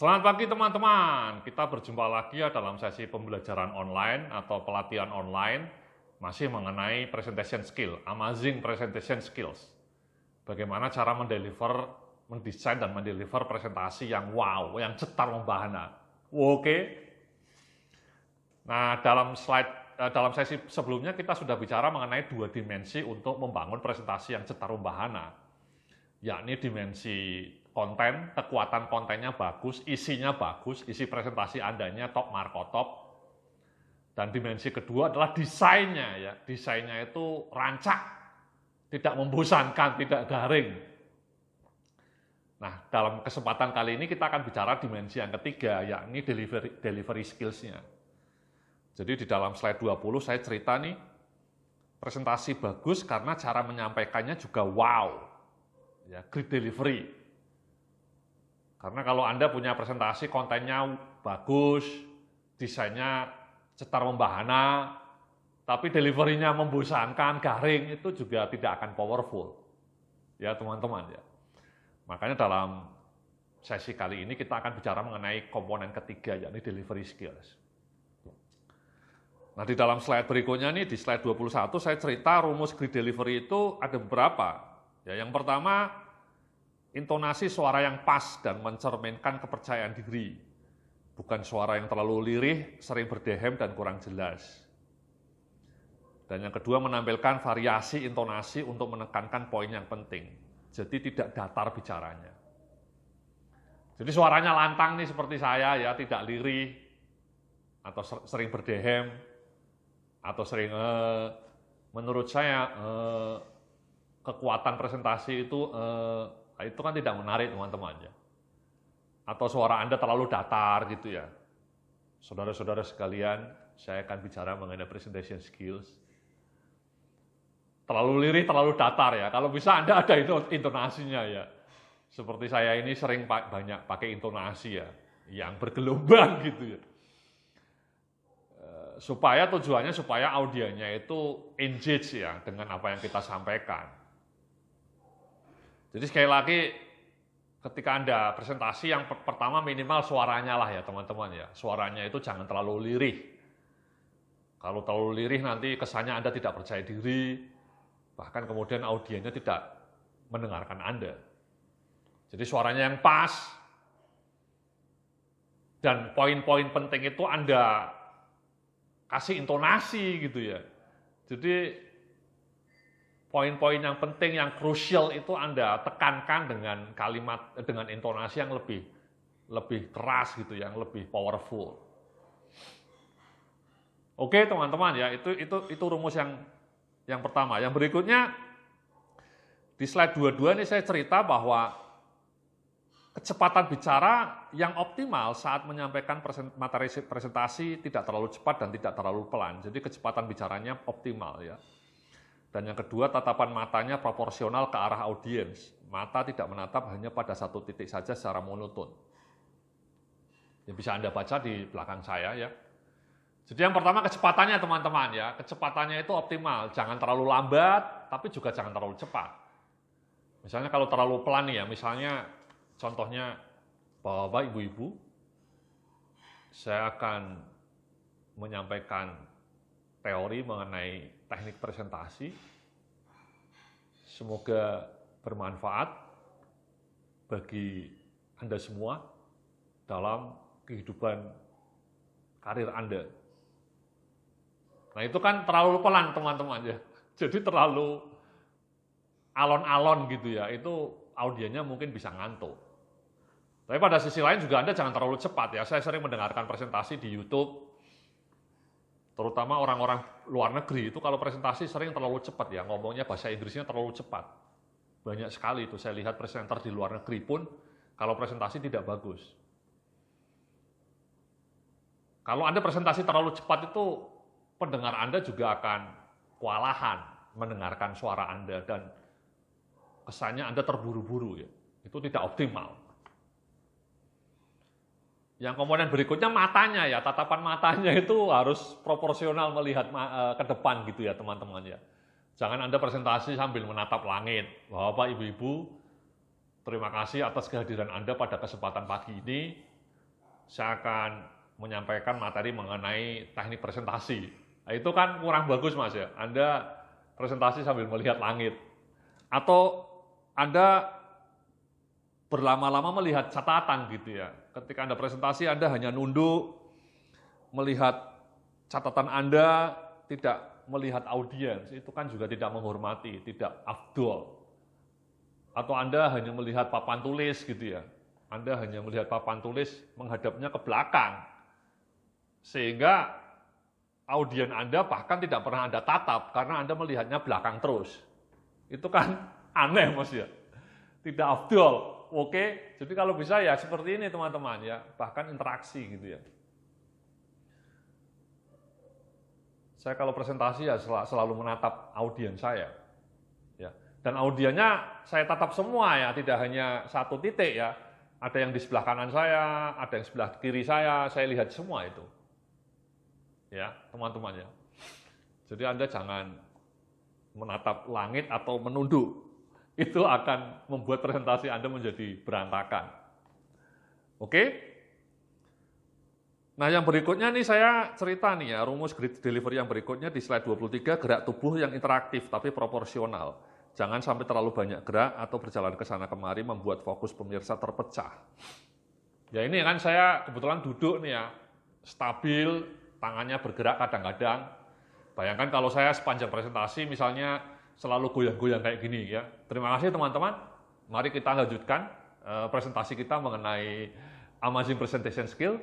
Selamat pagi teman-teman, kita berjumpa lagi ya dalam sesi pembelajaran online atau pelatihan online masih mengenai presentation skill, amazing presentation skills. Bagaimana cara mendesain dan mendeliver presentasi yang wow, yang cetar membahana. Oke. Nah, dalam sesi sebelumnya kita sudah bicara mengenai dua dimensi untuk membangun presentasi yang cetar membahana, yakni dimensi konten, kekuatan kontennya bagus, isinya bagus, isi presentasi Andanya top markotop. Dan dimensi kedua adalah desainnya ya. Desainnya itu rancak, tidak membosankan, tidak garing. Nah, dalam kesempatan kali ini kita akan bicara dimensi yang ketiga, yakni delivery skills-nya. Jadi di dalam slide 20 saya cerita nih, presentasi bagus karena cara menyampaikannya juga wow. Ya, great delivery. Karena kalau Anda punya presentasi kontennya bagus, desainnya cetar membahana, tapi delivery-nya membosankan, garing, itu juga tidak akan powerful. Ya teman-teman ya. Makanya dalam sesi kali ini kita akan bicara mengenai komponen ketiga, yakni delivery skills. Nah di dalam slide berikutnya nih, di slide 21 saya cerita rumus great delivery itu ada beberapa. Ya, yang pertama, intonasi suara yang pas dan mencerminkan kepercayaan diri, bukan suara yang terlalu lirih, sering berdehem dan kurang jelas. Dan yang kedua, menampilkan variasi intonasi untuk menekankan poin yang penting, jadi tidak datar bicaranya. Jadi suaranya lantang nih seperti saya ya, tidak lirih, atau sering berdehem, atau sering menurut saya kekuatan presentasi itu kan tidak menarik teman-teman ya. Atau suara Anda terlalu datar gitu ya. Saudara-saudara sekalian, saya akan bicara mengenai presentation skills. Terlalu lirih, terlalu datar ya. Kalau bisa Anda ada intonasinya ya. Seperti saya ini sering banyak pakai intonasi ya, yang bergelombang gitu ya. Supaya tujuannya supaya audiennya itu engage ya dengan apa yang kita sampaikan. Jadi sekali lagi, ketika Anda presentasi yang pertama minimal suaranya lah ya teman-teman ya. Suaranya itu jangan terlalu lirih. Kalau terlalu lirih nanti kesannya Anda tidak percaya diri, bahkan kemudian audiennya tidak mendengarkan Anda. Jadi suaranya yang pas, dan poin-poin penting itu Anda kasih intonasi gitu ya. Jadi poin-poin yang penting, yang krusial itu Anda tekankan dengan kalimat, dengan intonasi yang lebih keras gitu, yang lebih powerful. Oke teman-teman ya, itu rumus yang pertama. Yang berikutnya, di slide 22 ini saya cerita bahwa kecepatan bicara yang optimal saat menyampaikan materi presentasi tidak terlalu cepat dan tidak terlalu pelan. Jadi kecepatan bicaranya optimal ya. Dan yang kedua, tatapan matanya proporsional ke arah audiens. Mata tidak menatap hanya pada satu titik saja secara monoton. Yang bisa Anda baca di belakang saya ya. Jadi yang pertama kecepatannya teman-teman ya. Kecepatannya itu optimal. Jangan terlalu lambat, tapi juga jangan terlalu cepat. Misalnya kalau terlalu pelan nih ya, misalnya contohnya Bapak, Ibu-ibu, saya akan menyampaikan teori mengenai teknik presentasi. Semoga bermanfaat bagi Anda semua dalam kehidupan karir Anda. Nah itu kan terlalu pelan teman-teman ya. Jadi terlalu alon-alon gitu ya, itu audiennya mungkin bisa ngantuk. Tapi pada sisi lain juga Anda jangan terlalu cepat ya. Saya sering mendengarkan presentasi di YouTube, terutama orang-orang luar negeri itu kalau presentasi sering terlalu cepat ya, ngomongnya bahasa Inggrisnya terlalu cepat. Banyak sekali itu saya lihat presenter di luar negeri pun kalau presentasi tidak bagus. Kalau Anda presentasi terlalu cepat itu pendengar Anda juga akan kewalahan mendengarkan suara Anda dan kesannya Anda terburu-buru ya. Itu tidak optimal. Yang komponen berikutnya matanya ya, tatapan matanya itu harus proporsional melihat ke depan gitu ya teman-teman ya. Jangan Anda presentasi sambil menatap langit. Bapak, Ibu-ibu, terima kasih atas kehadiran Anda pada kesempatan pagi ini. saya akan menyampaikan materi mengenai teknik presentasi. Nah, itu kan kurang bagus Mas ya, Anda presentasi sambil melihat langit. Atau Anda berlama-lama melihat catatan gitu ya. Ketika Anda presentasi, Anda hanya nunduk, melihat catatan Anda, tidak melihat audiens. Itu kan juga tidak menghormati, tidak afdol. Atau Anda hanya melihat papan tulis gitu ya. Anda hanya melihat papan tulis menghadapnya ke belakang. Sehingga audien Anda bahkan tidak pernah Anda tatap karena Anda melihatnya belakang terus. Itu kan aneh Mas ya. Tidak afdol. Oke, jadi kalau bisa ya seperti ini teman-teman ya, bahkan interaksi gitu ya. Saya kalau presentasi ya selalu menatap audien saya. Ya. Dan audiennya saya tatap semua ya, tidak hanya satu titik ya. Ada yang di sebelah kanan saya, ada yang sebelah kiri saya lihat semua itu. Ya, teman-teman ya. Jadi Anda jangan menatap langit atau menunduk. Itu akan membuat presentasi Anda menjadi berantakan. Oke? Nah, yang berikutnya nih saya cerita nih ya, rumus grid delivery yang berikutnya di slide 23, gerak tubuh yang interaktif tapi proporsional. Jangan sampai terlalu banyak gerak atau berjalan ke sana kemari membuat fokus pemirsa terpecah. Ya ini kan saya kebetulan duduk nih ya, stabil, tangannya bergerak kadang-kadang. Bayangkan kalau saya sepanjang presentasi misalnya selalu goyang-goyang kayak gini ya. Terima kasih teman-teman. Mari kita lanjutkan presentasi kita mengenai Amazing Presentation Skill.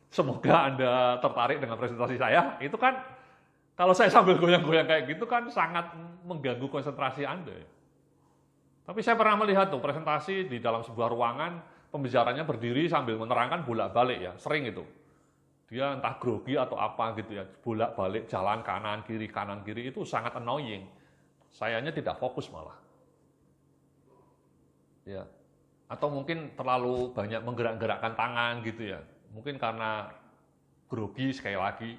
Semoga Anda tertarik dengan presentasi saya. Itu kan kalau saya sambil goyang-goyang kayak gitu kan sangat mengganggu konsentrasi Anda. Tapi saya pernah melihat tuh presentasi di dalam sebuah ruangan, pembicaranya berdiri sambil menerangkan bolak-balik ya, sering itu. Dia entah grogi atau apa gitu ya, bolak-balik jalan kanan kiri itu sangat annoying. Sayanya tidak fokus malah. Ya. Atau mungkin terlalu banyak menggerak-gerakkan tangan gitu ya. Mungkin karena grogi sekali lagi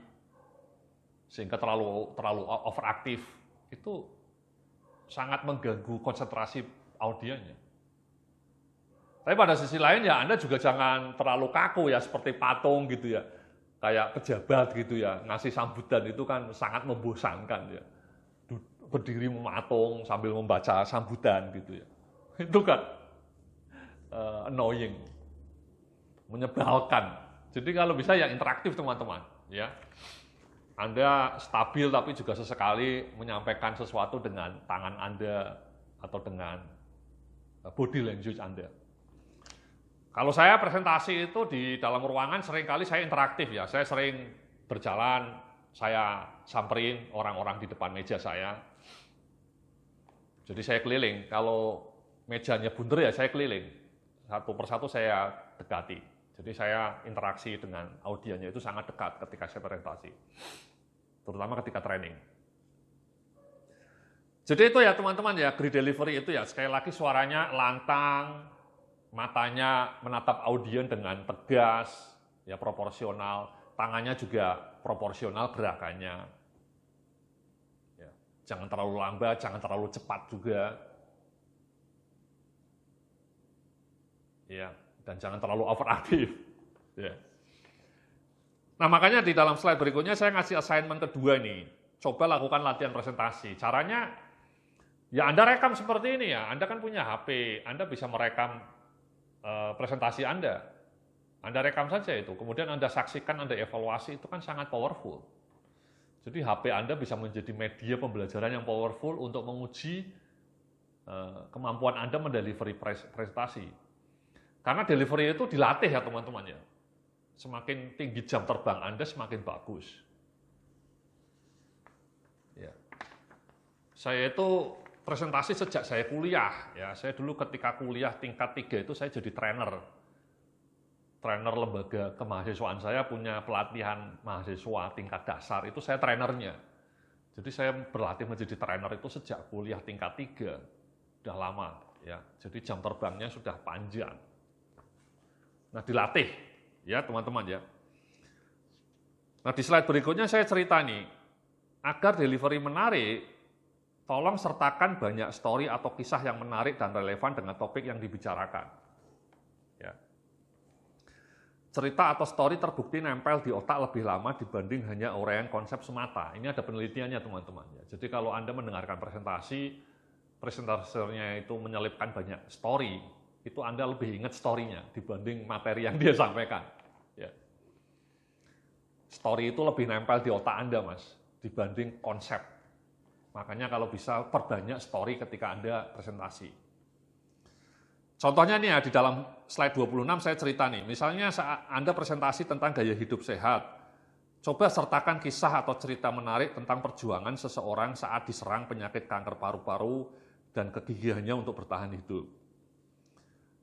sehingga terlalu overaktif. Itu sangat mengganggu konsentrasi audiennya. Tapi pada sisi lain ya Anda juga jangan terlalu kaku ya seperti patung gitu ya. Kayak pejabat gitu ya, ngasih sambutan itu kan sangat membosankan ya. Berdiri mematung sambil membaca sambutan gitu ya. Itu kan annoying, menyebalkan. Jadi kalau bisa ya interaktif teman-teman ya. Anda stabil tapi juga sesekali menyampaikan sesuatu dengan tangan Anda atau dengan body language Anda. Kalau saya presentasi itu di dalam ruangan seringkali saya interaktif ya. Saya sering berjalan, saya samperin orang-orang di depan meja saya. Jadi saya keliling, kalau mejanya bundar ya saya keliling. Satu persatu saya dekati. Jadi saya interaksi dengan audiennya itu sangat dekat ketika saya presentasi. Terutama ketika training. Jadi itu ya teman-teman ya, grid delivery itu ya, sekali lagi suaranya lantang, matanya menatap audien dengan tegas, ya proporsional, tangannya juga proporsional gerakannya. Jangan terlalu lambat, jangan terlalu cepat juga. Ya, dan jangan terlalu overaktif. Ya. Nah, makanya di dalam slide berikutnya saya ngasih assignment kedua nih. Coba lakukan latihan presentasi. Caranya, ya Anda rekam seperti ini ya. Anda kan punya HP, Anda bisa merekam presentasi Anda. Anda rekam saja itu, kemudian Anda saksikan, Anda evaluasi, itu kan sangat powerful. Jadi HP Anda bisa menjadi media pembelajaran yang powerful untuk menguji kemampuan Anda mendelivery presentasi. Karena delivery itu dilatih ya teman-teman ya. Semakin tinggi jam terbang Anda, semakin bagus. Ya. Saya itu presentasi sejak saya kuliah. Ya. Saya dulu ketika kuliah tingkat 3 itu saya jadi trainer lembaga kemahasiswaan. Saya punya pelatihan mahasiswa tingkat dasar, itu saya trainernya. Jadi saya berlatih menjadi trainer itu sejak kuliah tingkat 3, udah lama ya. Jadi jam terbangnya sudah panjang. Nah dilatih ya teman-teman ya. Nah di slide berikutnya saya cerita nih, agar delivery menarik, tolong sertakan banyak story atau kisah yang menarik dan relevan dengan topik yang dibicarakan. Ya. cerita atau story terbukti nempel di otak lebih lama dibanding hanya uraian konsep semata. Ini ada penelitiannya teman-teman. Jadi kalau Anda mendengarkan presentatornya itu menyelipkan banyak story, itu Anda lebih ingat story-nya dibanding materi yang dia sampaikan. Ya. Story itu lebih nempel di otak Anda, Mas, dibanding konsep. Makanya kalau bisa perbanyak story ketika Anda presentasi. Contohnya nih ya, di dalam slide 26 saya cerita nih, misalnya saat Anda presentasi tentang gaya hidup sehat, coba sertakan kisah atau cerita menarik tentang perjuangan seseorang saat diserang penyakit kanker paru-paru dan kegigihannya untuk bertahan hidup.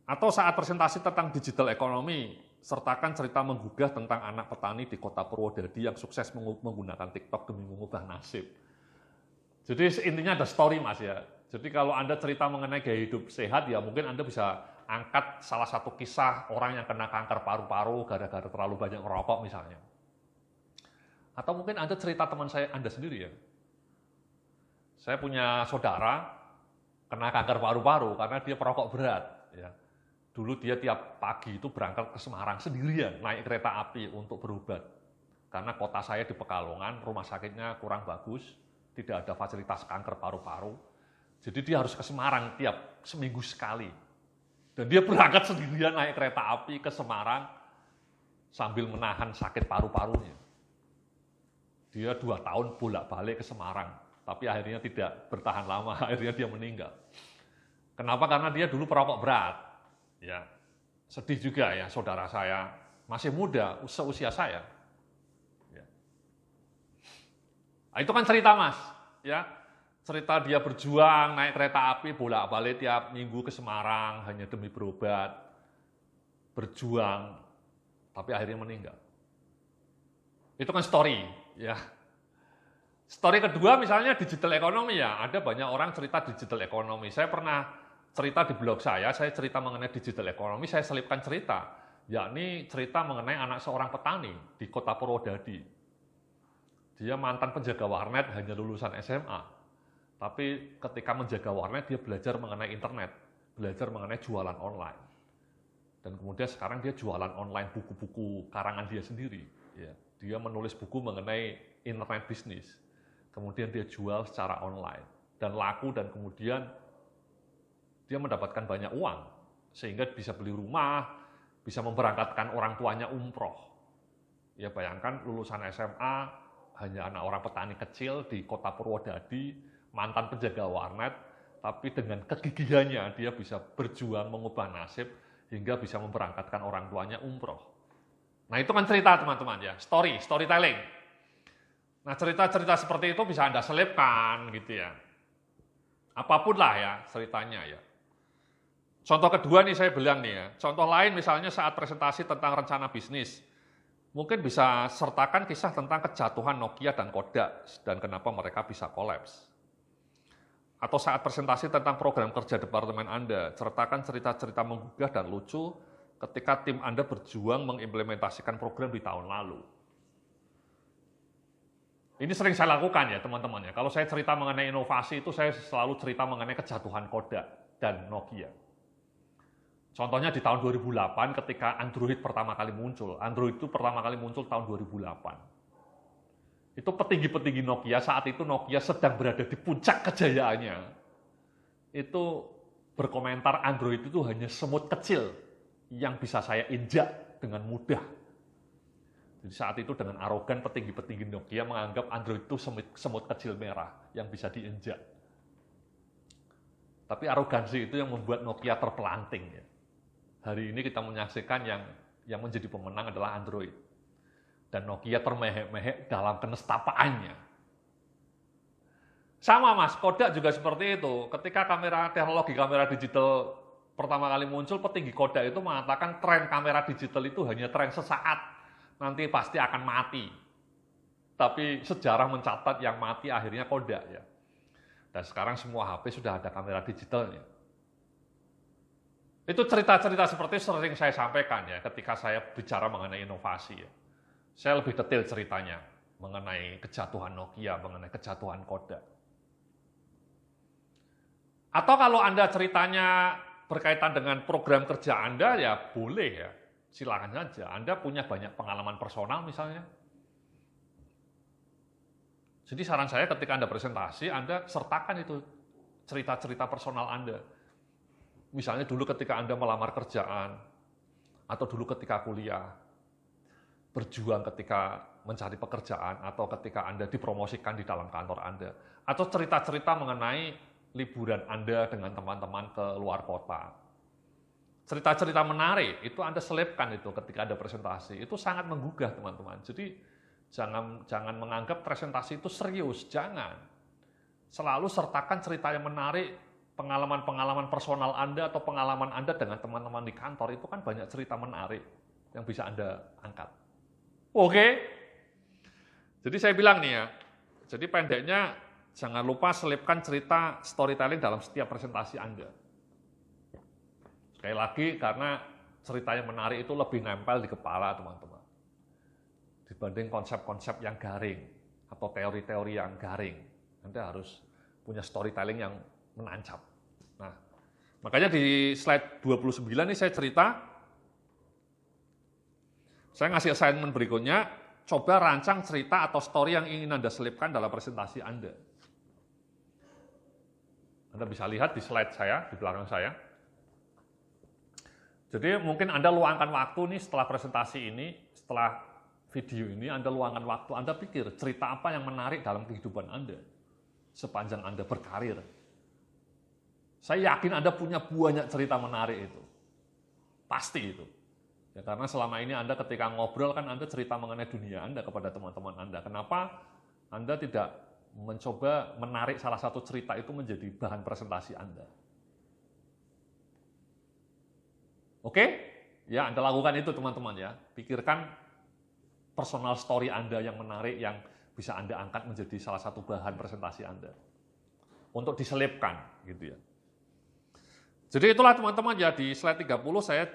Atau saat presentasi tentang digital ekonomi, sertakan cerita menggugah tentang anak petani di kota Purwodadi yang sukses menggunakan TikTok demi mengubah nasib. Jadi intinya ada story, Mas ya. Jadi kalau Anda cerita mengenai gaya hidup sehat, ya mungkin Anda bisa angkat salah satu kisah orang yang kena kanker paru-paru gara-gara terlalu banyak merokok misalnya. Atau mungkin Anda cerita teman Anda sendiri ya. Saya punya saudara kena kanker paru-paru karena dia perokok berat. Ya. Dulu dia tiap pagi itu berangkat ke Semarang sendirian, naik kereta api untuk berobat. Karena kota saya di Pekalongan, rumah sakitnya kurang bagus, tidak ada fasilitas kanker paru-paru. Jadi dia harus ke Semarang tiap seminggu sekali. Dan dia berangkat sendirian naik kereta api ke Semarang sambil menahan sakit paru-parunya. Dia 2 tahun bolak-balik ke Semarang, tapi akhirnya tidak bertahan lama, akhirnya dia meninggal. Kenapa? Karena dia dulu perokok berat. Ya, sedih juga ya, saudara saya masih muda, seusia saya. Ya. Nah, itu kan cerita, Mas. Ya, cerita dia berjuang naik kereta api bolak-balik tiap minggu ke Semarang hanya demi berobat, berjuang, tapi akhirnya meninggal. Itu kan story, ya. Story kedua misalnya digital ekonomi ya, ada banyak orang cerita digital ekonomi. Saya pernah cerita di blog saya cerita mengenai digital ekonomi, saya selipkan cerita, yakni cerita mengenai anak seorang petani di kota Purwodadi. Dia mantan penjaga warnet, hanya lulusan SMA. Tapi ketika menjaga warnet, dia belajar mengenai internet, belajar mengenai jualan online. Dan kemudian sekarang dia jualan online buku-buku karangan dia sendiri. Ya. Dia menulis buku mengenai internet bisnis. Kemudian dia jual secara online. Dan laku dan kemudian dia mendapatkan banyak uang, sehingga bisa beli rumah, bisa memberangkatkan orang tuanya umroh. Ya bayangkan lulusan SMA, hanya anak orang petani kecil di kota Purwodadi, mantan penjaga warnet, tapi dengan kegigihannya dia bisa berjuang mengubah nasib, hingga bisa memberangkatkan orang tuanya umroh. Nah itu kan cerita teman-teman ya, storytelling. Nah cerita-cerita seperti itu bisa Anda selipkan gitu ya. Apapun lah ya ceritanya ya. Contoh kedua nih saya bilang nih ya, contoh lain misalnya saat presentasi tentang rencana bisnis, mungkin bisa sertakan kisah tentang kejatuhan Nokia dan Kodak dan kenapa mereka bisa kolaps. Atau saat presentasi tentang program kerja departemen Anda, sertakan cerita-cerita menggugah dan lucu ketika tim Anda berjuang mengimplementasikan program di tahun lalu. Ini sering saya lakukan ya teman-teman ya, kalau saya cerita mengenai inovasi itu saya selalu cerita mengenai kejatuhan Kodak dan Nokia. Contohnya di tahun 2008 ketika Android pertama kali muncul. Android itu pertama kali muncul tahun 2008. Itu petinggi-petinggi Nokia, saat itu Nokia sedang berada di puncak kejayaannya. Itu berkomentar Android itu hanya semut kecil yang bisa saya injak dengan mudah. Jadi saat itu dengan arogan petinggi-petinggi Nokia menganggap Android itu semut kecil merah yang bisa diinjak. Tapi arogansi itu yang membuat Nokia terpelanting ya. Hari ini kita menyaksikan yang menjadi pemenang adalah Android. Dan Nokia termehek-mehek dalam kenestapaannya. Sama Mas, Kodak juga seperti itu. Ketika teknologi kamera digital pertama kali muncul, petinggi Kodak itu mengatakan tren kamera digital itu hanya tren sesaat. Nanti pasti akan mati. Tapi sejarah mencatat yang mati akhirnya Kodak ya. Dan sekarang semua HP sudah ada kamera digitalnya. Itu cerita-cerita seperti sering saya sampaikan ya ketika saya bicara mengenai inovasi ya. Saya lebih detail ceritanya mengenai kejatuhan Nokia, mengenai kejatuhan Kodak. Atau kalau Anda ceritanya berkaitan dengan program kerja Anda ya boleh ya. silakan saja. Anda punya banyak pengalaman personal misalnya. Jadi saran saya ketika Anda presentasi, Anda sertakan itu cerita-cerita personal Anda. Misalnya dulu ketika Anda melamar kerjaan, atau dulu ketika kuliah, berjuang ketika mencari pekerjaan, atau ketika Anda dipromosikan di dalam kantor Anda, atau cerita-cerita mengenai liburan Anda dengan teman-teman ke luar kota. Cerita-cerita menarik, itu Anda selipkan itu ketika Anda presentasi. Itu sangat menggugah, teman-teman. Jadi, jangan menganggap presentasi itu serius, jangan. Selalu sertakan cerita yang menarik, pengalaman-pengalaman personal Anda atau pengalaman Anda dengan teman-teman di kantor, itu kan banyak cerita menarik yang bisa Anda angkat. Oke? Jadi saya bilang nih ya, jadi pendeknya jangan lupa selipkan cerita storytelling dalam setiap presentasi Anda. Sekali lagi, karena cerita yang menarik itu lebih nempel di kepala, teman-teman. Dibanding konsep-konsep yang garing atau teori-teori yang garing. Anda harus punya storytelling yang menancap. Nah, makanya di slide 29 ini saya cerita, saya ngasih assignment berikutnya, coba rancang cerita atau story yang ingin Anda selipkan dalam presentasi Anda. Anda bisa lihat di slide saya, di belakang saya. Jadi mungkin Anda luangkan waktu nih setelah presentasi ini, setelah video ini, Anda luangkan waktu, Anda pikir cerita apa yang menarik dalam kehidupan Anda sepanjang Anda berkarir. Saya yakin Anda punya banyak cerita menarik itu. Pasti itu. Ya, karena selama ini Anda ketika ngobrol kan Anda cerita mengenai dunia Anda kepada teman-teman Anda. Kenapa Anda tidak mencoba menarik salah satu cerita itu menjadi bahan presentasi Anda? Oke? Ya, Anda lakukan itu teman-teman ya. Pikirkan personal story Anda yang menarik, yang bisa Anda angkat menjadi salah satu bahan presentasi Anda. Untuk diselipkan, gitu ya. Jadi itulah teman-teman ya, di slide 30 saya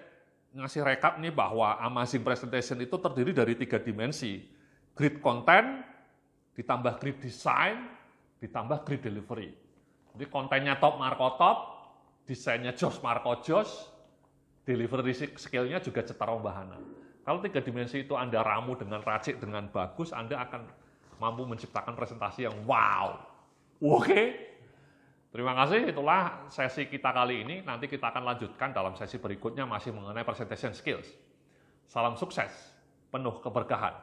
ngasih rekap nih bahwa amazing presentation itu terdiri dari 3 dimensi. Great content, ditambah great design, ditambah great delivery. Jadi kontennya top Marco top, desainnya Jos Marco Jos, delivery skill-nya juga Cetara Bahana. Kalau 3 dimensi itu Anda ramu dengan racik, dengan bagus, Anda akan mampu menciptakan presentasi yang wow. Oke? Terima kasih, itulah sesi kita kali ini. Nanti kita akan lanjutkan dalam sesi berikutnya masih mengenai presentation skills. Salam sukses, penuh keberkahan.